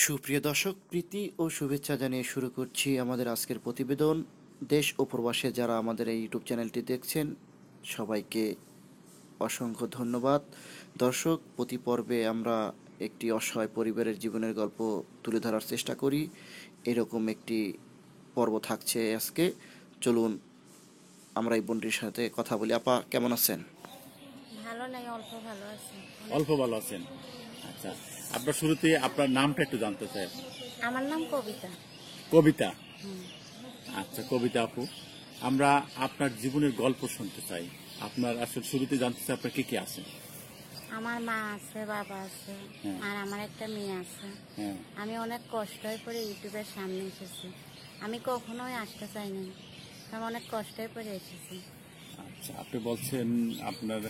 সুপ্রিয় দর্শক, প্রীতি ও শুভেচ্ছা জানিয়ে শুরু করছি আমাদের আজকের প্রতিবেদন। দেশ ও প্রবাসে যারা আমাদের এই ইউটিউব চ্যানেলটি দেখছেন, সবাইকে অসংখ্য ধন্যবাদ। দর্শক, প্রতি পর্বে আমরা একটি অসহায় পরিবারের জীবনের গল্প তুলে ধরার চেষ্টা করি। এরকম একটি পর্ব থাকছে আজকে। চলুন আমরা এই বোনটির সাথে কথা বলি। আপা, কেমন আছেন? ভালো নাই, অল্প ভালো আছি। অল্প ভালো আছেন। আচ্ছা, আপনার শুরুতে আপনার নামটা একটু জানতে চাই। আমার নাম কবিতা। কবিতা। আচ্ছা কবিতা আপু, আমরা আপনার জীবনের গল্প শুনতে চাই। আপনার আসলে শুরুতে জানতে চাই আপনার কে কে আছে। আমার মা আছে, বাবা আছে, হ্যাঁ। আর আমার একটা মেয়ে আছে। হ্যাঁ। আমি অনেক কষ্ট করে ইউটিউবের সামনে এসেছি। আমি কখনোই আসতে চাইনি, আমি অনেক কষ্ট করে এসেছি। আচ্ছা, আপনি বলছেন আপনার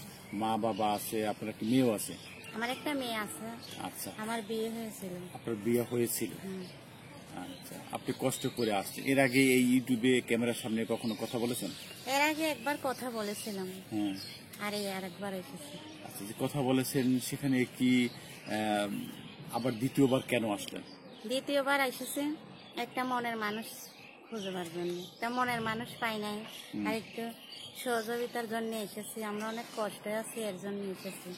মা বাবা আছে, আপনার একটা মেয়েও আছে। আমার একটা মেয়ে আছে। আচ্ছা, আমার বিয়ে হয়েছিল। আপনার বিয়ে হয়েছিল। আচ্ছা, আপনি কষ্ট করে আসছেন। এর আগে এই ইউটিউবে ক্যামেরার সামনে কখনো কথা বলেছেন? এর আগে একবার কথা বলেছিলাম, হ্যাঁ। আর এই আরেকবার এসেছি। আচ্ছা, যে কথা বলেছেন সেখানে কি আবার দ্বিতীয়বার কেন আসলেন? দ্বিতীয়বার এসেছি একটা মনের মানুষ খুঁজবার জন্য। একটা মনের মানুষ পাই নাই, আর একটু সহযোগিতার জন্য এসেছি। আমরা অনেক কষ্টে আছি, এর জন্য এসেছি।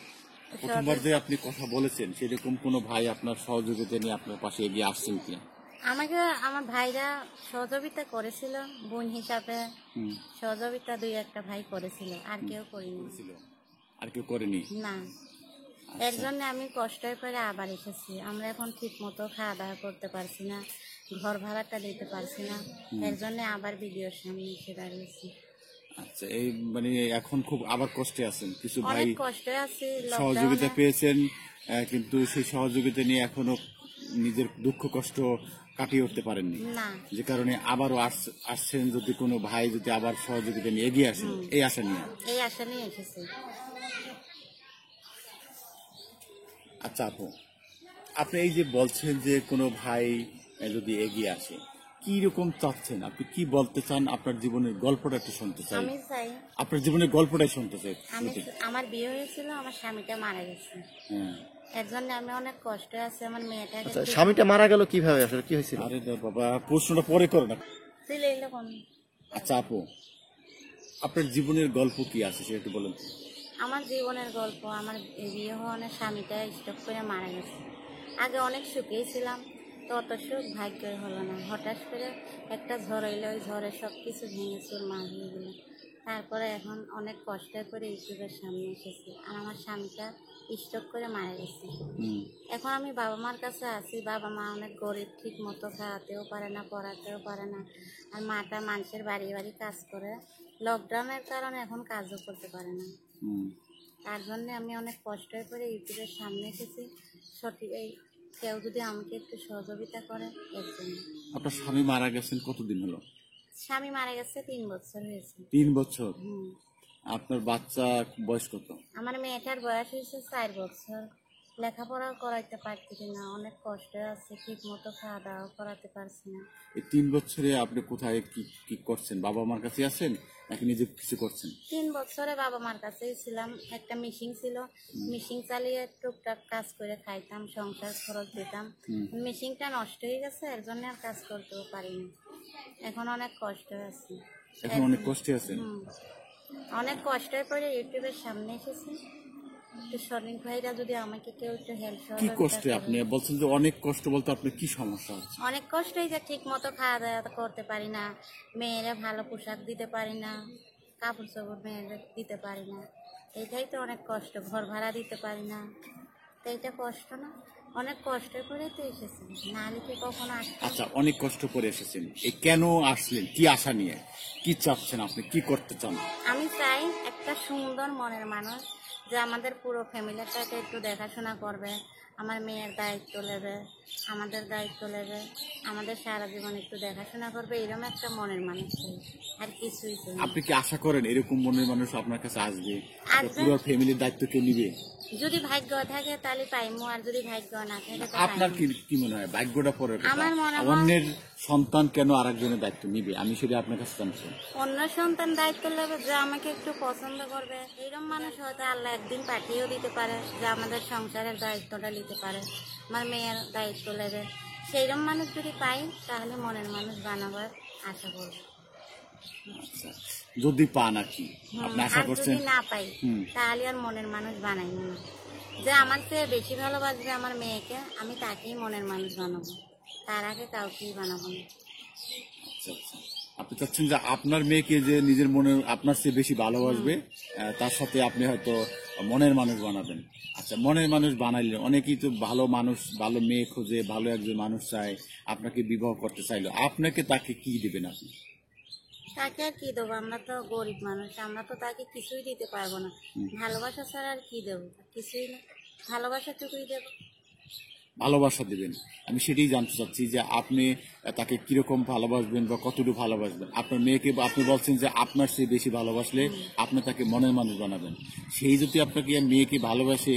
প্রথমবার যে আপনি কথা বলেছেন সেরকম কোনো ভাই আপনার সহযোগিতা নিয়ে আপনার পাশে এগিয়ে আসছেন কিনা? আমাকে আমার ভাইরা সহযোগিতা করেছিল, বোন হিসাবে সহযোগিতা দুই একটা ভাই করেছিল, আর কেউ করিনি। আর কেউ করেনি? না, এর জন্য আমি কষ্ট করে আবার এসেছি। আমরা এখন ঠিক মতো খাওয়া দাওয়া করতে পারছি না, ঘর ভাড়াটা দিতে পারছি না, এর জন্য আবার ভিডিওর সামনে এসে দাঁড়িয়েছি। আচ্ছা, এই মানে এখন খুব আবার কষ্টে আছেন। কিছু ভাই অনেক কষ্টে আছি, সহযোগিতা পেয়েছেন, কিন্তু সেই সহযোগিতা নিয়ে এখনো নিজের দুঃখ কষ্ট কাটিয়ে উঠতে পারেননি, না, যে কারণে আবারও আসছেন। যদি কোনো ভাই যদি আবার সহযোগিতা নিয়ে এগিয়ে আসেন এই আশা নিয়ে। এই আশা নিয়ে এসেছি। আচ্ছা আপু, আপনি এই যে বলছেন যে কোনো ভাই যদি এগিয়ে আসে, কি রকম চাচ্ছেন? আপনি কি বলতে চান? আপনার জীবনের গল্পটা একটু শুনতে চাই। আমি চাই, আপনার জীবনের গল্পটাই শুনতে চাই। আমার বিয়ে হয়েছিল, আমার স্বামীটা মারা গেছে। হ্যাঁ। এর জন্য আমি অনেক কষ্টে আছি। আমার মেয়েটাকে আচ্ছা, স্বামীটা মারা গেল কিভাবে? আসলে কি হয়েছিল? আরে বাবা, প্রশ্নটা পরে করো না। আচ্ছা আপু, আপনার জীবনের গল্প কি আছে সেটা একটু বলেন। আমার জীবনের গল্প, আমার বিয়ে হওয়ার স্বামীটা স্ট্রোক করে মারা গেছে। আগে অনেক সুখেই ছিলাম, তো অত সুখ ভাগ্যের হলো না। হঠাৎ করে একটা ঝড় এলো, ওই ঝড়ে সব কিছু ভেঙে চুরমার হয়ে গেল। তারপরে এখন অনেক কষ্ট করে ইউটিউবের সামনে এসেছি, আর আমার স্বামীটা স্ট্রোক করে মারা গেছে। এখন আমি বাবা মার কাছে আছি। বাবা মা অনেক গরিব, ঠিক মতো খাওয়াতেও পারে না, পড়াতেও পারে না। আর মাটা মানুষের বাড়ি বাড়ি কাজ করে, লকডাউনের কারণে এখন কাজও করতে পারে না। তার জন্য আমি অনেক কষ্ট করে ইউটিউবের সামনে এসেছি। সঠিক এই কেউ যদি আমাকে একটু সহযোগিতা করে এর জন্য। আপনার স্বামী মারা গেছেন কতদিন হলো? স্বামী মারা গেছে 3 বছর হয়েছে। 3 বছর? আপনার বাচ্চা বয়স কত? আমার মেয়েটার বয়স হয়েছে 4 বছর। লেখাপড়া করাইতে পারছি না, অনেক কষ্ট আছে, ঠিক মতো খাওয়া দাওয়া করাতে পারছি না। এই 3 বছরে আপনি কোথায় কি কি করছেন? বাবা মার কাছে আছেন নাকি নিজে কিছু করছেন? 3 বছরে বাবা মার কাছেই ছিলাম। একটা মেশিন ছিল, মেশিন চালিয়ে টুকটাক কাজ করে খাইতাম, সংসার খরচ দিতাম। মেশিনটা নষ্ট হয়ে গেছে, এর জন্য আর কাজ করতেও পারিনি। এখন অনেক কষ্ট আছে। এখন অনেক কষ্টে আছেন? অনেক কষ্ট করে ইউটিউবের সামনে এসেছি। একটু শ্রমিক ভাইরা যদি আমাকে কেউ একটু হেল্প কি কষ্টে? আপনি বলছেন যে অনেক কষ্ট, বলতে আপনার কি সমস্যা হচ্ছে? অনেক কষ্টই, যে ঠিক মতো খাওয়া দাওয়া করতে পারি না, মেয়েরা ভালো পোশাক দিতে পারি না, কাপড় চোপড় মেয়েদের দিতে পারি না। এইটাই তো অনেক কষ্ট, ঘর ভাড়া দিতে পারি না। তো এইটা কষ্ট না? অনেক কষ্ট করে তো এসেছি, না লিখে কখনো আসতে। আচ্ছা, অনেক কষ্ট করে এসেছেন, এই কেন আসলেন? কি আশা নিয়ে, কি চাচ্ছেন, আপনি কি করতে চান? আমি চাই একটা সুন্দর মনের মানুষ, যে আমাদের পুরো ফ্যামিলিটাকে একটু দেখাশোনা করবে, আমার মেয়ের দায়িত্ব নেবে, আমাদের দায়িত্ব নেবে, আমাদের সারা জীবন একটু দেখাশোনা করবে, এরকম একটা মনের মানুষ চাই, আর কিছুই চাই না। আপনি কি আশা করেন এরকম মনের মানুষ আপনার কাছে আসবে? আসবে। পুরো ফ্যামিলির দায়িত্ব কেউ নিবে? যদি ভাগ্য থাকে তাহলে পাইমু, আর যদি ভাগ্য না থাকে তো আপনার পাইমু। কি মনে হয় ভাগ্যটা পরের কথা? আমার মনে হয় অন্যের সন্তান কেন আরেকজনের দায়িত্ব নিবে? আমি সেটা আপনার কাছে জানছি। অন্য সন্তান দায়িত্ব নেবে, যে আমাকে একটু পছন্দ করবে, এরকম মানুষ হয়তো আল্লাহ একদিন পাঠিয়েও দিতে পারে, যে আমাদের সংসারের দায়িত্বটা নিতে দিতে পারে, আমার মেয়ের দায়িত্ব নেবে, সেইরকম মানুষ যদি পাই তাহলে মনের মানুষ বানাবার আশা করবো। আচ্ছা, যদি পান আর কি আপনি আশা আর করছেন? যদি না পাই হুম। তাহলে আর মনের মানুষ বানাই না। যে আমার চেয়ে বেশি ভালোবাসবে আমার মেয়েকে, আমি তাকেই মনের মানুষ বানাবো, তার আগে কাউকেই বানাবো না। আচ্ছা আচ্ছা, আপনি চাচ্ছেন যে আপনার মেয়েকে যে নিজের মনে আপনার চেয়ে বেশি ভালোবাসবে, তার সাথে আপনি হয়তো মনের মানুষ বানাবেন। আচ্ছা, মনের মানুষ বানাইলে অনেকেই তো ভালো মানুষ, ভালো মেয়ে খোঁজে, ভালো একজন মানুষ চায়, আপনাকে বিবাহ করতে চাইলো, আপনাকে তাকে কি দিবেন আপনি? তাকে আর কি দেবো, আমরা তো গরিব মানুষ, আমরা তো তাকে কিছুই দিতে পারবো না। ভালোবাসা ছাড়া আর কি দেবো, কিছুই না, ভালোবাসাটুকুই দেবো। ভালোবাসা দিবেন, আমি সেটাই জানতে চাচ্ছি যে আপনি তাকে কিরকম ভালোবাসবেন বা কতটুকু ভালোবাসবেন। আপনার মেয়েকে আপনি বলছেন যে আপনার চেয়ে বেশি ভালোবাসলে আপনি তাকে মনের মানুষ বানাবেন। সেই যদি আপনাকে মেয়েকে ভালোবাসে,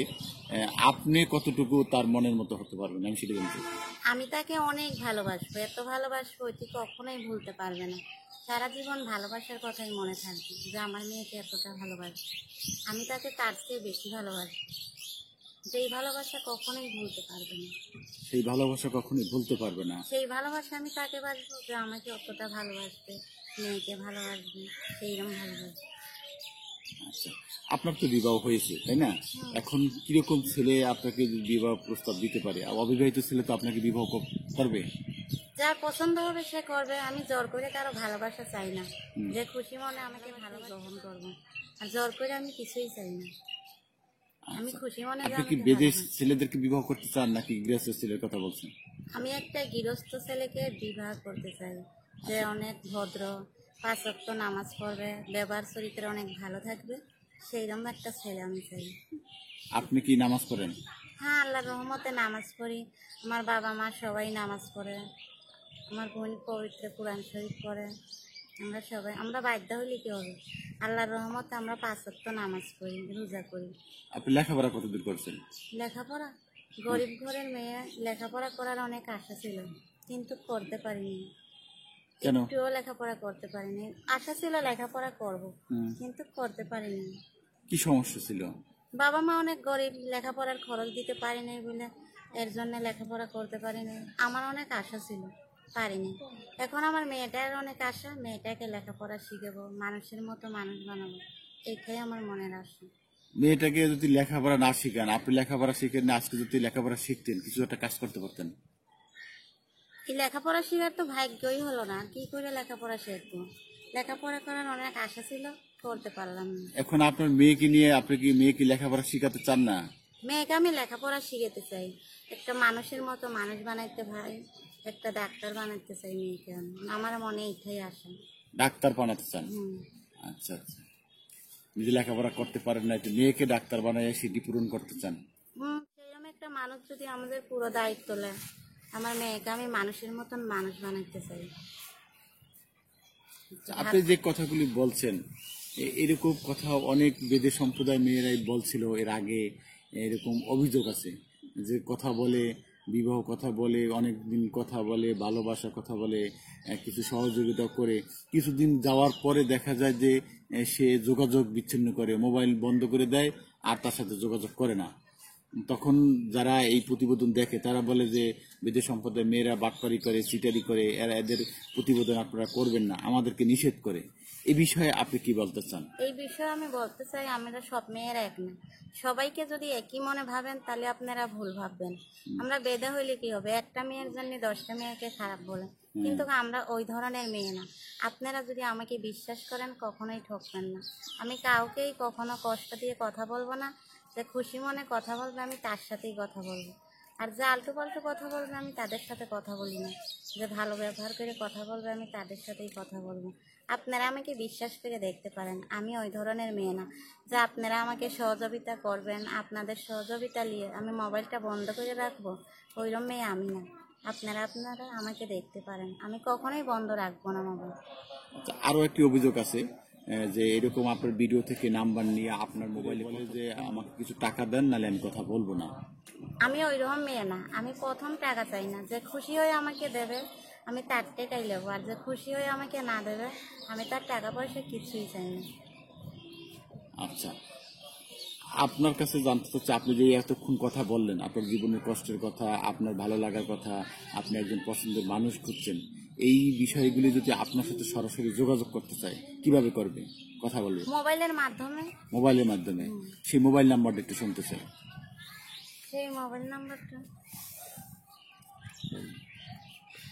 আপনি কতটুকু তার মনের মতো হতে পারবেন, আমি সেটা জানতে চাই। আমি তাকে অনেক ভালোবাসবো, এত ভালোবাসবো তুই কখনোই ভুলতে পারবে না। সারা জীবন ভালোবাসার কথাই মনে থাকবে যে আমার মেয়েকে এতটা ভালোবাসবে, আমি তাকে তার চেয়ে বেশি ভালোবাসবো। যেই ভালোবাসা কখনোই ভুলতে পারবে না, সেই ভালোবাসা কখনোই ভুলতে পারবে না। সেই ভালোবাসা আমি তাকে বাসবো যে আমাকে অতটা ভালোবাসবে, মেয়েকে ভালোবাসবে, সেইরকম ভালোবাসবে। আচ্ছা, আপনার তো বিবাহ হয়েছে তাই না? এখন কিরকম ছেলে আপনাকে বিবাহ প্রস্তাব দিতে পারে? আর অবিবাহিত ছেলে তো আপনাকে বিবাহ করবে। যার পছন্দ হবে সে করবে, আমি জোর করে কারো ভালোবাসা চাই না। যে খুশি মনে আমাকে ভালোবাসা গ্রহণ করবো, আর জোর করে আমি কিছুই চাই না। আমি খুশি মনে যে আপনি কি আমাকে বিদেশ ভালোবাসে। ছেলেদেরকে বিবাহ করতে চান নাকি গৃহস্থ ছেলের কথা বলছেন? আমি একটা গৃহস্থ ছেলেকে বিবাহ করতে চাই, যে অনেক ভদ্র, 5 ওয়াক্ত নামাজ পড়বে, ব্যবহার চরিত্রে অনেক ভালো থাকবে, সেইরকম একটা ছেলে আমি চাই। আপনি কি নামাজ পড়েন? হ্যাঁ, আল্লাহর রহমতে নামাজ পড়ি, আমার বাবা মা সবাই নামাজ পড়ে, আমার বোন পবিত্র কোরআন শরীফ পড়ে, আমরা সবাই, আমরা বাধ্য হইলে কি হবে, আল্লাহর রহমতে আমরা 5 ওয়াক্ত নামাজ পড়ি, রোজা করি। আপনি লেখাপড়া কতদূর করছেন? লেখাপড়া, গরিব ঘরের মেয়ে, লেখাপড়া করার অনেক আশা ছিল কিন্তু করতে পারিনি। কেন? একটুও লেখাপড়া করতে পারিনি, আশা ছিল লেখাপড়া করব কিন্তু করতে পারিনি। কি সমস্যা ছিল? বাবা মা অনেক গরিব, লেখাপড়ার খরচ দিতে পারিনি বলে এর জন্য লেখাপড়া করতে পারিনি। আমার অনেক আশা ছিল, পারিনি। এখন আমার মেয়েটার অনেক আশা, মেয়েটাকে লেখাপড়া শিখাবো, মানুষের মতো মানুষ বানাবো, এটাই আমার মনের আশা। মেয়েটাকে যদি লেখাপড়া না শিখান, আপনি লেখাপড়া শিখেন না, আজকে যদি লেখাপড়া শিখতেন কিছু একটা কাজ করতে পারতেন। এই লেখাপড়া শেখার তো ভাগ্যই হলো না, কি করে লেখাপড়া শিখবো? লেখাপড়া করার অনেক আশা ছিল, করতে পারলাম না। এখন আপনার মেয়েকে নিয়ে আপনি কি মেয়েকে লেখাপড়া শিখাতে চান না? মেয়েকে আমি লেখাপড়া শিখাতে চাই, একটা মানুষের মতো মানুষ বানাইতে ভাই, একটা ডাক্তার বানাতে চাই মেয়েকে আমি, আমার মনে এটাই আসে। ডাক্তার বানাতে চান? হুম। আচ্ছা আচ্ছা, নিজে লেখাপড়া করতে পারেন না, একটু মেয়েকে ডাক্তার বানায় সেটি পূরণ করতে চান। সেরকম একটা মানুষ যদি আমাদের পুরো দায়িত্ব নেয়, আমার মেয়েকে আমি মানুষের মতন মানুষ বানাইতে চাই। আপনি যে কথাগুলি বলছেন, এরকম কথা অনেক বেদে সম্প্রদায় মেয়েরাই বলছিল এর আগে। এরকম অভিযোগ আছে যে কথা বলে, বিবাহ কথা বলে, অনেক দিন কথা বলে, ভালোবাসা কথা বলে, কিছু সহযোগিতা করে, কিছুদিন যাওয়ার পরে দেখা যায় যে সে যোগাযোগ বিচ্ছিন্ন করে, মোবাইল বন্ধ করে দেয় আর তার সাথে যোগাযোগ করে না। তখন যারা এই প্রতিবেদন দেখে তারা বলে যে বিদেশ সম্প্রদায়ের মেয়েরা বাটপারি করে, চিটারি করে, এরা এদের প্রতিবেদন আপনারা করবেন না, আমাদেরকে নিষেধ করে। এই বিষয়ে আপনি কি বলতে চান? এই বিষয়ে আমি বলতে চাই, আমরা সব মেয়েরা এক না, সবাইকে যদি একই মনে ভাবেন তাহলে আপনারা ভুল ভাববেন। আমরা বেদে হইলে কি হবে, একটা মেয়ের জন্য 10টা মেয়েকে খারাপ বলে, কিন্তু আমরা ওই ধরনের মেয়ে না। আপনারা যদি আমাকে বিশ্বাস করেন কখনোই ঠকবেন না, আমি কাউকেই কখনো কষ্ট দিয়ে কথা বলবো না, যে খুশি মনে কথা বলবে আমি তার সাথেই কথা বলবো, আর যে আলটু পাল্টু কথা বলবে আমি তাদের সাথে কথা বলি না, যে ভালো ব্যবহার করে কথা বলবে আমি তাদের সাথেই কথা বলবো। আপনারা আমাকে বিশ্বাস করে দেখতে পারেন, আমি ওই ধরনের মেয়ে না যে আপনারা আমাকে সহযোগিতা করবেন, আপনাদের সহযোগিতা নিয়ে আমি মোবাইলটা বন্ধ করে রাখবো, ওইরকম মেয়ে আমি না। আপনারা আমাকে দেখতে পারেন, আমি কখনোই বন্ধ রাখবো না মোবাইল। আচ্ছা, আরো একটি অভিযোগ আছে যে এরকম আপনার ভিডিও থেকে নাম্বার নিয়ে আপনার মোবাইলে বলে যে আমাকে কিছু টাকা দেন, নাহলে আমি কথা বলবো না। আমি ওইরকম মেয়ে না, আমি প্রথম টাকা চাই না, যে খুশি হয়ে আমাকে দেবে আমি তার টাকাই নেবো, আর যে খুশি হয়ে আমাকে না দেবে আমি তার টাকা পয়সা কিছুই চাই না। আচ্ছা, আপনার কাছে জানতে চাচ্ছি, আপনি যে এতক্ষণ কথা বললেন, আপনার জীবনের কষ্টের কথা, আপনার ভালো লাগার কথা, আপনি একজন পছন্দের মানুষ খুঁজছেন, এই বিষয়গুলি যদি আপনার সাথে সরাসরি যোগাযোগ করতে চায় কিভাবে করবে, কথা বলবে? মোবাইলের মাধ্যমে। মোবাইলের মাধ্যমে। সেই মোবাইল নাম্বারটা একটু শুনতে চাই। সেই মোবাইল নাম্বারটা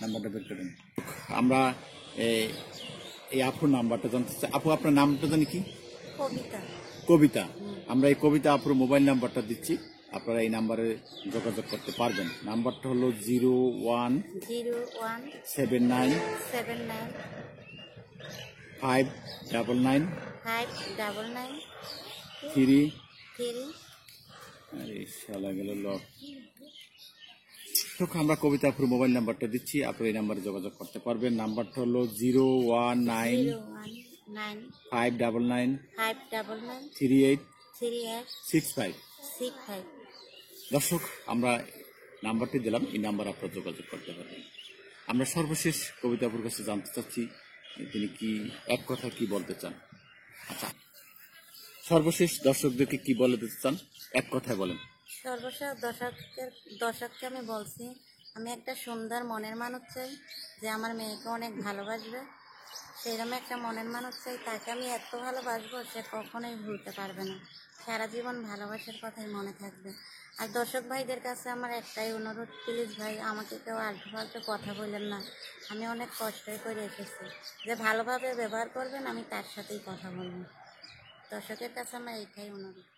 নাম্বারটা বের করেন। আমরা এই আপুর নাম্বারটা জানতে চাই। আপু, আপনার নামটা জানি কি? কবিতা। কবিতা। আমরা এই কবিতা আপুর মোবাইল নাম্বারটা দিচ্ছি, আপনারা এই নাম্বারে যোগাযোগ করতে পারবেন। নাম্বারটা হলো 0179 0179 599 599 3। 3। আরে শালা গেল লক। তো আমরা কবিতা আপুর মোবাইল নাম্বারটা দিচ্ছি, আপনারা এই নাম্বারে যোগাযোগ করতে পারবেন। নাম্বারটা হলো 019599 599 3865। 3865। দর্শক, আমরা নাম্বারটি দিলাম, এই নাম্বার আপনারা যোগাযোগ করতে পারবেন। আমরা সর্বশেষ কবিতাপুর কাছে জানতে চাচ্ছি তিনি কি এক কথা কি বলতে চান। আচ্ছা, সর্বশেষ দর্শকদেরকে কি বলতে চান, এক কথায় বলেন। সর্বশেষ দর্শককে আমি বলছি, আমি একটা সুন্দর মনের মানুষ চাই, যে আমার মেয়েকে অনেক ভালোবাসবে, সেরকম একটা মনের মানুষ চাই। তাকে আমি এত ভালোবাসবো সে কখনোই ভুলতে পারবে না, সারা জীবন ভালোবাসার কথাই মনে থাকবে। আর দর্শক ভাইদের কাছে আমার একটাই অনুরোধ, প্লিজ ভাই আমাকে কেউ আলতু ফালতু কথা বললেন না, আমি অনেক কষ্টই করে এসেছি, যে ভালোভাবে ব্যবহার করবেন আমি তার সাথেই কথা বলবো। দর্শকের কাছে আমার এইটাই অনুরোধ।